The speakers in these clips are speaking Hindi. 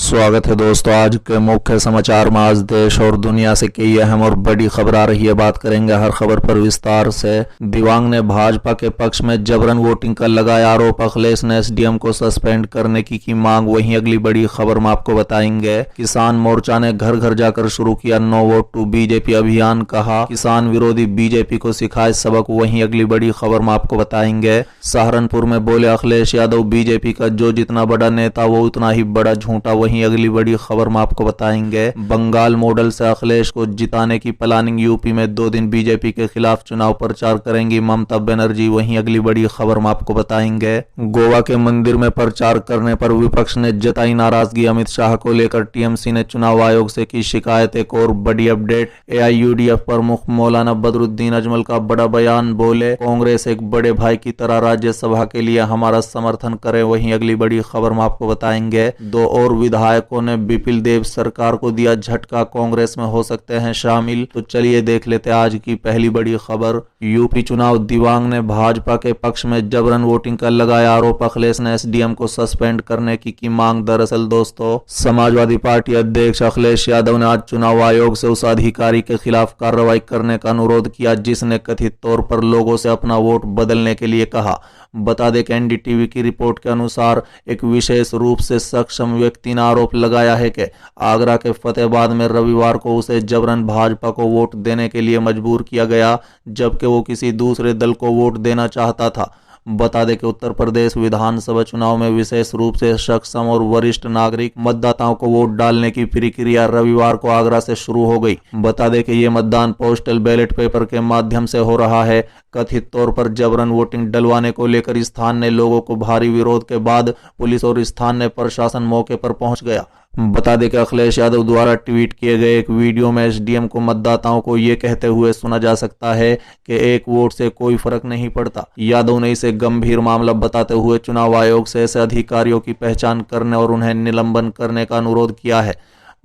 स्वागत है दोस्तों। आज के मुख्य समाचार में आज देश और दुनिया से कई अहम और बड़ी खबर आ रही है। बात करेंगे हर खबर पर विस्तार से। दिव्यांग ने भाजपा के पक्ष में जबरन वोटिंग का लगाया आरोप। अखिलेश ने एसडीएम को सस्पेंड करने की मांग। वहीं अगली बड़ी खबर में आपको बताएंगे किसान मोर्चा ने घर घर जाकर शुरू किया नो वोट टू बीजेपी अभियान। कहा किसान विरोधी बीजेपी को सिखाए सबक। वहीं अगली बड़ी खबर में आपको बताएंगे सहारनपुर में बोले अखिलेश यादव बीजेपी का जो जितना बड़ा नेता वो उतना ही बड़ा झूठा। वहीं अगली बड़ी खबर में आपको बताएंगे बंगाल मॉडल से अखिलेश को जिताने की प्लानिंग। यूपी में 2 दिन बीजेपी के खिलाफ चुनाव प्रचार करेंगी ममता बनर्जी। वहीं अगली बड़ी खबर में आपको बताएंगे गोवा के मंदिर में प्रचार करने पर विपक्ष ने जताई नाराजगी। अमित शाह को लेकर टीएमसी ने चुनाव आयोग से की शिकायत। एक और बड़ी अपडेट एआईयूडीएफ प्रमुख मौलाना बदरुद्दीन अजमल का बड़ा बयान। बोले कांग्रेस एक बड़े भाई की तरह राज्यसभा के लिए हमारा समर्थन करे। वहीं अगली बड़ी खबर में आपको बताएंगे 2 और विधायकों ने विपिल देव सरकार को दिया झटका। कांग्रेस में हो सकते हैं शामिल। तो चलिए देख लेते हैं आज की पहली बड़ी खबर। यूपी चुनाव दिव्यांग ने भाजपा के पक्ष में जबरन वोटिंग का लगाया आरोप। अखिलेश ने एसडीएम को सस्पेंड करने की मांग। दरअसल दोस्तों समाजवादी पार्टी अध्यक्ष अखिलेश यादव ने आज चुनाव आयोग से उस अधिकारी के खिलाफ कार्रवाई करने का अनुरोध किया जिसने कथित तौर पर लोगों से अपना वोट बदलने के लिए कहा। बता दें कि एनडीटीवी की रिपोर्ट के अनुसार एक विशेष रूप से सक्षम व्यक्ति ने आरोप लगाया है कि आगरा के फतेहाबाद में रविवार को उसे जबरन भाजपा को वोट देने के लिए मजबूर किया गया जबकि वो किसी दूसरे दल को वोट देना चाहता था। बता दें कि उत्तर प्रदेश विधानसभा चुनाव में विशेष रूप से सक्षम और वरिष्ठ नागरिक मतदाताओं को वोट डालने की प्रक्रिया रविवार को आगरा से शुरू हो गई। बता दें कि ये मतदान पोस्टल बैलेट पेपर के माध्यम से हो रहा है। कथित तौर पर जबरन वोटिंग डलवाने को लेकर स्थानीय लोगों को भारी विरोध के बाद पुलिस और स्थानीय प्रशासन मौके पर पहुंच गया। बता दें कि अखिलेश यादव द्वारा ट्वीट किए गए एक वीडियो में एसडीएम को मतदाताओं को ये कहते हुए सुना जा सकता है कि एक वोट से कोई फर्क नहीं पड़ता। यादव ने इसे गंभीर मामला बताते हुए चुनाव आयोग से ऐसे अधिकारियों की पहचान करने और उन्हें निलंबन करने का अनुरोध किया है।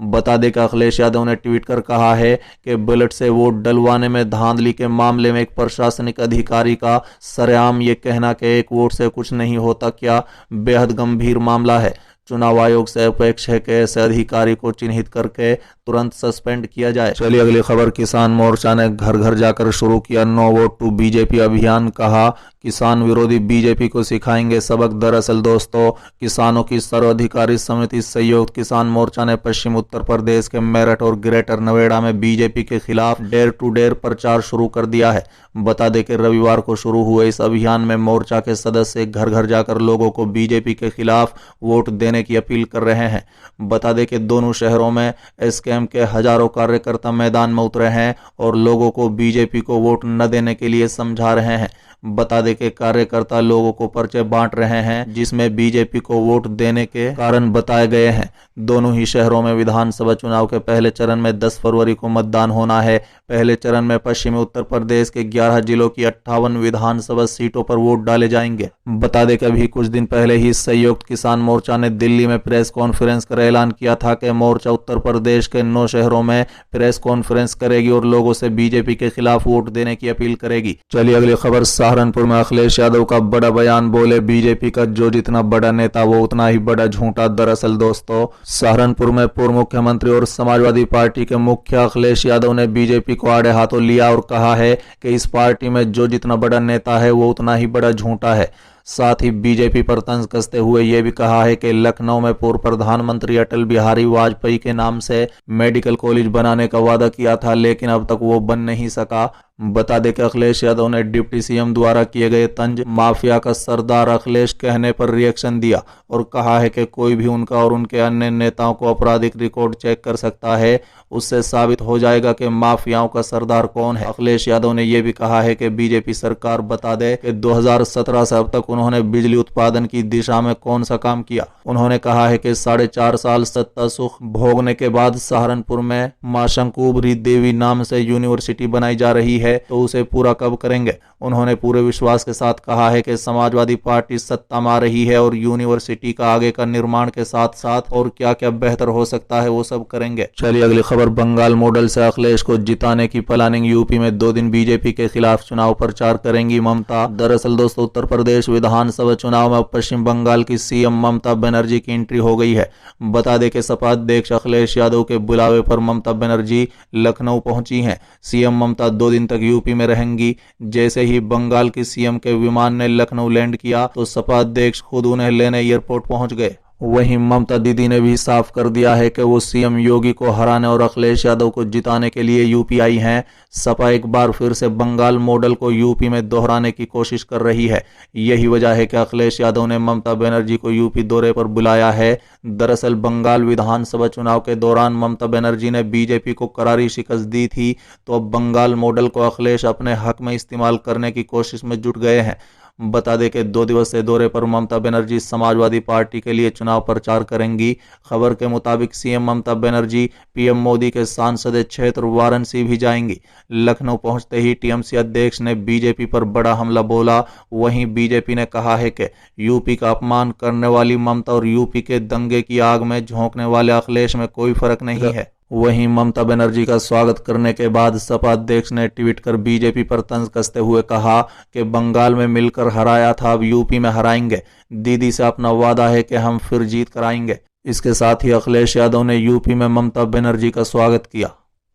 बता दें कि अखिलेश यादव ने ट्वीट कर कहा है कि बैलेट से वोट डलवाने में धांधली के मामले में एक प्रशासनिक अधिकारी का सरेआम ये कहना कि एक वोट से कुछ नहीं होता क्या बेहद गंभीर मामला है। चुनाव आयोग से अपेक्षा है कि ऐसे अधिकारी को चिन्हित करके तुरंत सस्पेंड किया जाए। चलिए अगली खबर। किसान मोर्चा ने घर घर जाकर शुरू किया नो वोट टू बीजेपी अभियान। कहा किसान विरोधी बीजेपी को सिखाएंगे सबक। दरअसल दोस्तों किसानों की सर्वाधिकारी समिति संयुक्त किसान मोर्चा ने पश्चिम उत्तर प्रदेश के मेरठ और ग्रेटर नोएडा में बीजेपी के खिलाफ डेयर टू डेयर प्रचार शुरू कर दिया है। बता दें कि रविवार को शुरू हुए इस अभियान में मोर्चा के सदस्य घर घर जाकर लोगों को बीजेपी के खिलाफ वोट देने की अपील कर रहे हैं। बता दें कि दोनों शहरों में एसकेएम के हजारों कार्यकर्ता मैदान में उतरे हैं और लोगों को बीजेपी को वोट न देने के लिए समझा रहे हैं। बता दें कि कार्यकर्ता लोगों को पर्चे बांट रहे हैं जिसमें बीजेपी को वोट देने के कारण बताए गए हैं। दोनों ही शहरों में विधानसभा चुनाव के पहले चरण में 10 फरवरी को मतदान होना है। पहले चरण में पश्चिमी उत्तर प्रदेश के 11 जिलों की 58 विधानसभा सीटों पर वोट डाले जाएंगे। बता दें कि अभी कुछ दिन पहले ही संयुक्त किसान मोर्चा ने दिल्ली में प्रेस कॉन्फ्रेंस कर ऐलान किया था कि मोर्चा उत्तर प्रदेश के 9 शहरों में प्रेस कॉन्फ्रेंस करेगी और लोगों से बीजेपी के खिलाफ वोट देने की अपील करेगी। चलिए अगली खबर। सहारनपुर में अखिलेश यादव का बड़ा बयान। बोले बीजेपी का जो जितना बड़ा नेता वो उतना ही बड़ा झूठा। दरअसल दोस्तों सहारनपुर में पूर्व मुख्यमंत्री और समाजवादी पार्टी के मुखिया अखिलेश यादव ने बीजेपी को आड़े हाथों लिया और कहा है कि इस पार्टी में जो जितना बड़ा नेता है वो उतना ही बड़ा झूठा है। साथ ही बीजेपी पर तंज कसते हुए यह भी कहा है कि लखनऊ में पूर्व प्रधानमंत्री अटल बिहारी वाजपेयी के नाम से मेडिकल कॉलेज बनाने का वादा किया था लेकिन अब तक वो बन नहीं सका। बता दें कि अखिलेश यादव ने डिप्टी सीएम द्वारा किए गए तंज माफिया का सरदार अखिलेश कहने पर रिएक्शन दिया और कहा है कि कोई भी उनका और उनके अन्य नेताओं को आपराधिक रिकॉर्ड चेक कर सकता है, उससे साबित हो जाएगा कि माफियाओं का सरदार कौन है। अखिलेश यादव ने यह भी कहा है कि बीजेपी सरकार बता दे कि 2017 से अब तक उन्होंने बिजली उत्पादन की दिशा में कौन सा काम किया। उन्होंने कहा है कि 4.5 साल सत्ता सुख भोगने के बाद सहारनपुर में मां शंकुभरी देवी नाम से यूनिवर्सिटी बनाई जा रही है। है तो उसे पूरा कब करेंगे। उन्होंने पूरे विश्वास के साथ कहा है कि समाजवादी पार्टी सत्ता में आ रही है और यूनिवर्सिटी का आगे का निर्माण के साथ साथ और क्या क्या बेहतर हो सकता है वो सब करेंगे। चलिए अगली खबर, बंगाल मॉडल से अखिलेश को जिताने की प्लानिंग। यूपी में 2 दिन बीजेपी के खिलाफ चुनाव प्रचार करेंगी ममता। दरअसल दोस्तों, उत्तर प्रदेश विधानसभा चुनाव में पश्चिम बंगाल की सीएम ममता बनर्जी की एंट्री हो गई है। बता दें कि सपा अध्यक्ष अखिलेश यादव के बुलावे पर ममता बनर्जी लखनऊ पहुंची हैं। सीएम ममता 2 दिन तक यूपी में रहेंगी। जैसे ही बंगाल की सीएम के विमान ने लखनऊ लैंड किया तो सपा अध्यक्ष खुद उन्हें लेने एयरपोर्ट पहुंच गए। वहीं ममता दीदी ने भी साफ कर दिया है कि वो सीएम योगी को हराने और अखिलेश यादव को जिताने के लिए यूपी आई हैं। सपा एक बार फिर से बंगाल मॉडल को यूपी में दोहराने की कोशिश कर रही है। यही वजह है कि अखिलेश यादव ने ममता बनर्जी को यूपी दौरे पर बुलाया है। दरअसल बंगाल विधानसभा चुनाव के दौरान ममता बनर्जी ने बीजेपी को करारी शिकस्त दी थी, तो अब बंगाल मॉडल को अखिलेश अपने हक में इस्तेमाल करने की कोशिश में जुट गए हैं। बता दें कि 2 दिवसीय दौरे पर ममता बनर्जी समाजवादी पार्टी के लिए चुनाव प्रचार करेंगी। खबर के मुताबिक सीएम ममता बनर्जी पीएम मोदी के सांसदीय क्षेत्र वाराणसी भी जाएंगी। लखनऊ पहुंचते ही टीएमसी अध्यक्ष ने बीजेपी पर बड़ा हमला बोला। वहीं बीजेपी ने कहा है कि यूपी का अपमान करने वाली ममता और यूपी के दंगे की आग में झोंकने वाले अखिलेश में कोई फर्क नहीं है। वहीं ममता बनर्जी का स्वागत करने के बाद सपा अध्यक्ष ने ट्वीट कर बीजेपी पर तंज कसते हुए कहा कि बंगाल में मिलकर हराया था, अब यूपी में हराएंगे। दीदी से अपना वादा है कि हम फिर जीत कराएंगे। इसके साथ ही अखिलेश यादव ने यूपी में ममता बनर्जी का स्वागत किया।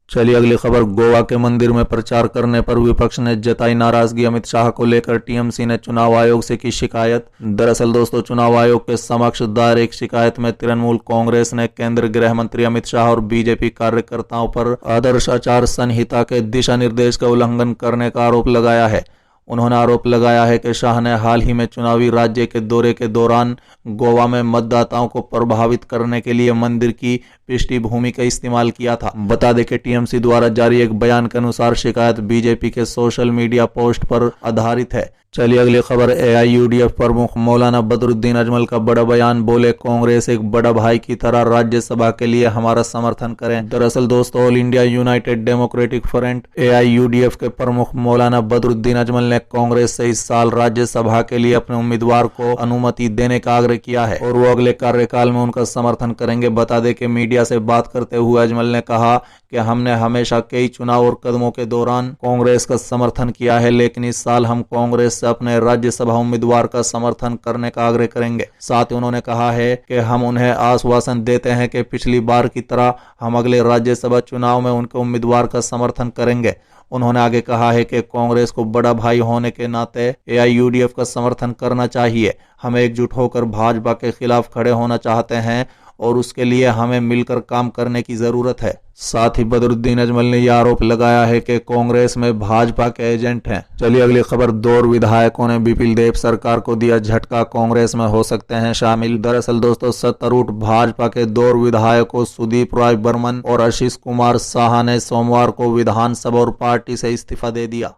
चलिए अगली खबर, गोवा के मंदिर में प्रचार करने पर विपक्ष ने जताई नाराजगी। अमित शाह को लेकर टीएमसी ने चुनाव आयोग से की शिकायत। दरअसल दोस्तों, चुनाव आयोग के समक्ष दायर एक शिकायत में तृणमूल कांग्रेस ने केंद्रीय गृह मंत्री अमित शाह और बीजेपी कार्यकर्ताओं पर आदर्श आचार संहिता के दिशा निर्देश का उल्लंघन करने का आरोप लगाया है। उन्होंने आरोप लगाया है कि शाह ने हाल ही में चुनावी राज्य के दौरे के दौरान गोवा में मतदाताओं को प्रभावित करने के लिए मंदिर की पृष्ठभूमि का इस्तेमाल किया था। बता दें कि टीएमसी द्वारा जारी एक बयान के अनुसार शिकायत बीजेपी के सोशल मीडिया पोस्ट पर आधारित है। चलिए अगली खबर, एआईयूडीएफ प्रमुख मौलाना बदरुद्दीन अजमल का बड़ा बयान। बोले, कांग्रेस एक बड़ा भाई की तरह राज्यसभा के लिए हमारा समर्थन करें। दरअसल दोस्तों, all India United democratic front AIUDF के प्रमुख मौलाना बदरुद्दीन अजमल ने कांग्रेस से इस साल राज्यसभा के लिए अपने उम्मीदवार को अनुमति देने का आग्रह किया है और वो अगले कार्यकाल में उनका समर्थन करेंगे। बता दें कि मीडिया से बात करते हुए अजमल ने कहा कि हमने हमेशा कई चुनाव और कदमों के दौरान कांग्रेस का समर्थन किया है, लेकिन इस साल हम कांग्रेस से अपने राज्यसभा उम्मीदवार का समर्थन करने का आग्रह करेंगे। साथ ही उन्होंने कहा है कि हम उन्हें आश्वासन देते हैं कि पिछली बार की तरह हम अगले राज्यसभा चुनाव में उनके उम्मीदवार का समर्थन करेंगे। उन्होंने आगे कहा है कि कांग्रेस को बड़ा भाई होने के नाते एआईयूडीएफ का समर्थन करना चाहिए। हम एकजुट होकर भाजपा के खिलाफ खड़े होना चाहते हैं और उसके लिए हमें मिलकर काम करने की जरूरत है। साथ ही बदरुद्दीन अजमल ने यह आरोप लगाया है कि कांग्रेस में भाजपा के एजेंट हैं। चलिए अगली खबर, 2 विधायकों ने बीपीएल देव सरकार को दिया झटका, कांग्रेस में हो सकते हैं शामिल। दरअसल दोस्तों, सत्तारूढ़ भाजपा के 2 विधायकों सुदीप राय बर्मन और आशीष कुमार साहा ने सोमवार को विधानसभा और पार्टी से इस्तीफा दे दिया।